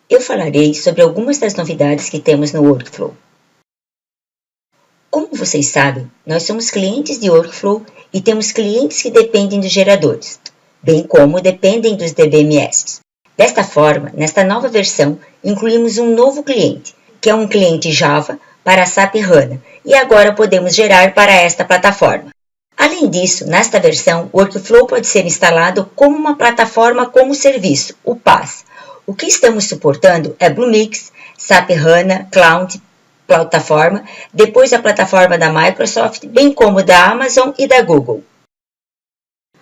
eu falarei sobre algumas das novidades que temos no Workflow. Como vocês sabem, nós somos clientes de Workflow e temos clientes que dependem dos geradores, bem como dependem dos DBMS. Desta forma, nesta nova versão, incluímos um novo cliente, que é um cliente Java para a SAP HANA, e agora podemos gerar para esta plataforma. Além disso, nesta versão, o Workflow pode ser instalado como uma plataforma como serviço, o PaaS. O que estamos suportando é Bluemix, SAP HANA, Cloud, plataforma, depois a plataforma da Microsoft, bem como da Amazon e da Google.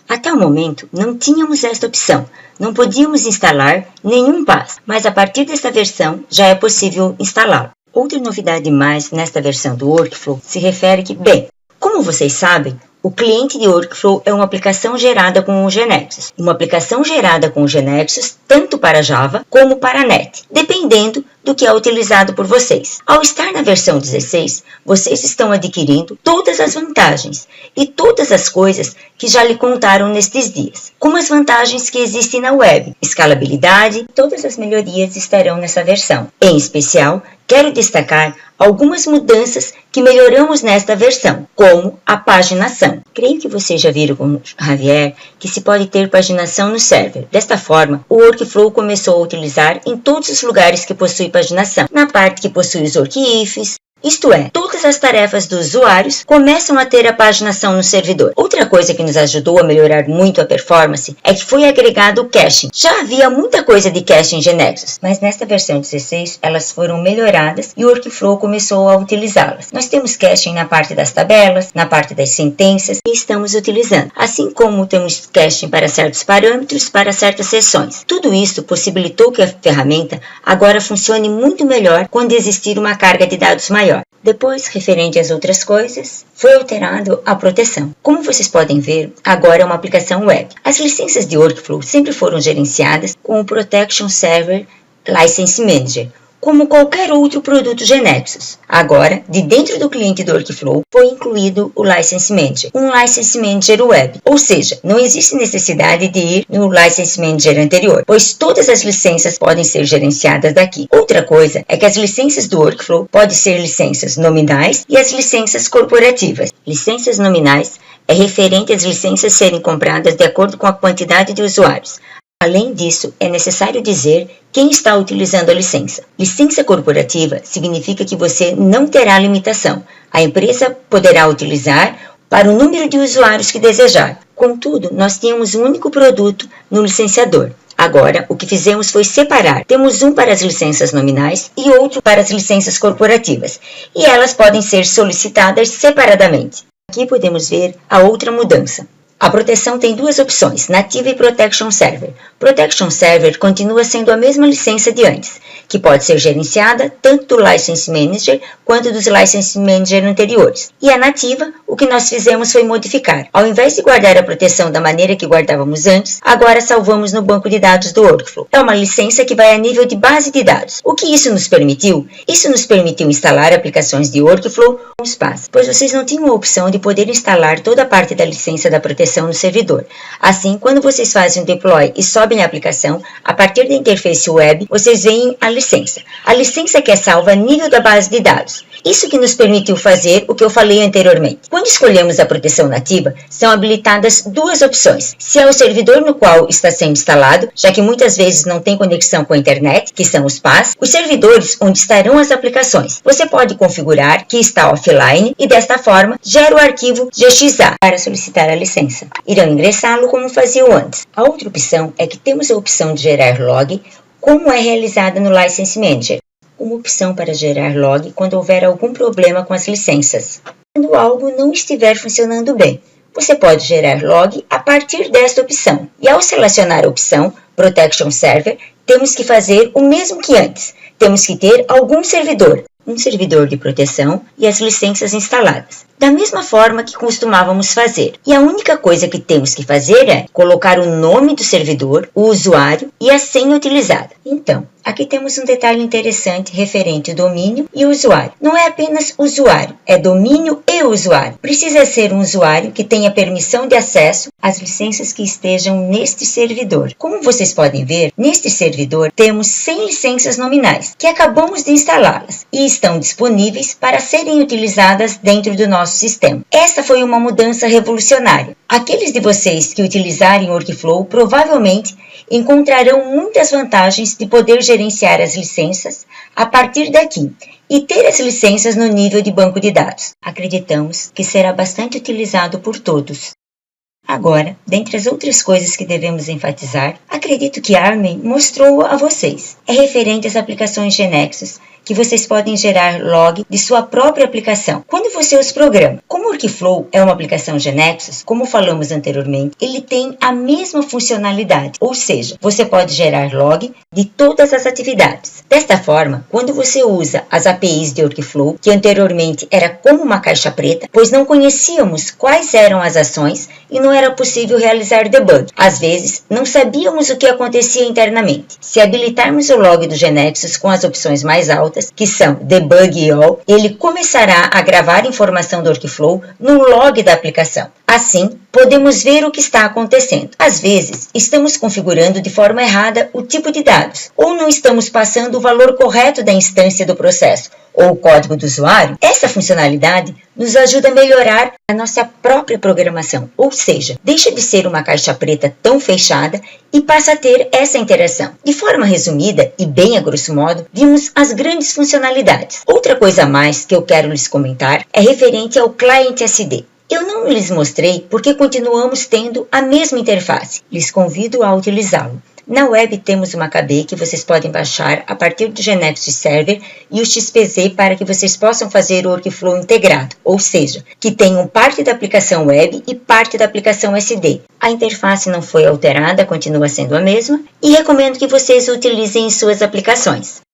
Até o momento, não tínhamos esta opção, não podíamos instalar nenhum PaaS, mas a partir desta versão já é possível instalá-lo. Outra novidade mais nesta versão do Workflow se refere que, bem, como vocês sabem, o cliente de Workflow é uma aplicação gerada com o GNexus. Uma aplicação gerada com o GNexus tanto para Java como para .NET, dependendo do que é utilizado por vocês. Ao estar na versão 16, vocês estão adquirindo todas as vantagens e todas as coisas que já lhe contaram nestes dias, como as vantagens que existem na web, escalabilidade, todas as melhorias estarão nessa versão. Em especial, quero destacar algumas mudanças que melhoramos nesta versão, como a paginação. Creio que vocês já viram com o Javier que se pode ter paginação no server. Desta forma, o Workflow começou a utilizar em todos os lugares que possui paginação, na parte que possui os workifs, isto é, todas as tarefas dos usuários começam a ter a paginação no servidor. Outra coisa que nos ajudou a melhorar muito a performance é que foi agregado o caching. Já havia muita coisa de caching em GNexus, mas nesta versão 16 elas foram melhoradas e o Workflow começou a utilizá-las. Nós temos caching na parte das tabelas, na parte das sentenças e estamos utilizando, assim como temos caching para certos parâmetros, para certas seções. Tudo isso possibilitou que a ferramenta agora funcione muito melhor quando existir uma carga de dados maior. Depois, referente às outras coisas, foi alterado a proteção. Como vocês podem ver, agora é uma aplicação web. As licenças de Workflow sempre foram gerenciadas com o Protection Server License Manager, como qualquer outro produto GNexus. Agora, de dentro do cliente do Workflow, foi incluído o License Manager, um License Manager web. Ou seja, não existe necessidade de ir no License Manager anterior, pois todas as licenças podem ser gerenciadas daqui. Outra coisa é que as licenças do Workflow podem ser licenças nominais e as licenças corporativas. Licenças nominais é referente às licenças serem compradas de acordo com a quantidade de usuários. Além disso, é necessário dizer quem está utilizando a licença. Licença corporativa significa que você não terá limitação. A empresa poderá utilizar para o número de usuários que desejar. Contudo, nós tínhamos um único produto no licenciador. Agora, o que fizemos foi separar. Temos um para as licenças nominais e outro para as licenças corporativas. E elas podem ser solicitadas separadamente. Aqui podemos ver a outra mudança. A proteção tem duas opções, Native e Protection Server. Protection Server continua sendo a mesma licença de antes, que pode ser gerenciada tanto do License Manager quanto dos License Manager anteriores. E a nativa, o que nós fizemos foi modificar. Ao invés de guardar a proteção da maneira que guardávamos antes, agora salvamos no banco de dados do Workflow. É uma licença que vai a nível de base de dados. O que isso nos permitiu? Isso nos permitiu instalar aplicações de Workflow com espaço, pois vocês não tinham a opção de poder instalar toda a parte da licença da proteção no servidor. Assim, quando vocês fazem um deploy e sobem a aplicação, a partir da interface web, vocês veem a licença. A licença que é salva a nível da base de dados. Isso que nos permitiu fazer o que eu falei anteriormente. Quando escolhemos a proteção nativa, são habilitadas duas opções. Se é o servidor no qual está sendo instalado, já que muitas vezes não tem conexão com a internet, que são os PaaS, os servidores onde estarão as aplicações. Você pode configurar que está offline e desta forma gera o arquivo GXA para solicitar a licença. Irão ingressá-lo como faziam antes. A outra opção é que temos a opção de gerar log, como é realizada no License Manager. Uma opção para gerar log quando houver algum problema com as licenças. Quando algo não estiver funcionando bem, você pode gerar log a partir desta opção. E ao selecionar a opção Protection Server, temos que fazer o mesmo que antes. Temos que ter algum servidor, um servidor de proteção e as licenças instaladas. da mesma forma que costumávamos fazer. E a única coisa que temos que fazer é colocar o nome do servidor, o usuário e a senha utilizada. Então, aqui temos um detalhe interessante referente ao domínio e o usuário. Não é apenas usuário, é domínio e usuário. Precisa ser um usuário que tenha permissão de acesso às licenças que estejam neste servidor. Como vocês podem ver, neste servidor temos 100 licenças nominais, que acabamos de instalá-las e estão disponíveis para serem utilizadas dentro do nosso sistema. Essa foi uma mudança revolucionária. Aqueles de vocês que utilizarem o Workflow provavelmente encontrarão muitas vantagens de poder gerenciar as licenças a partir daqui e ter as licenças no nível de banco de dados. Acreditamos que será bastante utilizado por todos. Agora, dentre as outras coisas que devemos enfatizar, acredito que Armin mostrou a vocês. É referente às aplicações GeneXus, que vocês podem gerar log de sua própria aplicação, quando você os programa. Como o Workflow é uma aplicação GeneXus, como falamos anteriormente, ele tem a mesma funcionalidade, ou seja, você pode gerar log de todas as atividades. Desta forma, quando você usa as APIs de Workflow, que anteriormente era como uma caixa preta, pois não conhecíamos quais eram as ações e não era possível realizar debug. Às vezes, não sabíamos o que acontecia internamente. Se habilitarmos o log do GeneXus com as opções mais altas, que são Debug e All, ele começará a gravar informação do Workflow no log da aplicação. Assim, podemos ver o que está acontecendo. Às vezes, estamos configurando de forma errada o tipo de dados, ou não estamos passando o valor correto da instância do processo, ou o código do usuário. Essa funcionalidade nos ajuda a melhorar a nossa própria programação, ou seja, deixa de ser uma caixa preta tão fechada e passa a ter essa interação. De forma resumida e bem a grosso modo, vimos as grandes funcionalidades. Outra coisa a mais que eu quero lhes comentar é referente ao Client SD. Eu não lhes mostrei porque continuamos tendo a mesma interface. Lhes convido a utilizá-lo. Na web temos uma KB que vocês podem baixar a partir do GeneXus Server e o XPZ para que vocês possam fazer o Workflow integrado, ou seja, que tenham parte da aplicação web e parte da aplicação SD. A interface não foi alterada, continua sendo a mesma, e recomendo que vocês o utilizem em suas aplicações.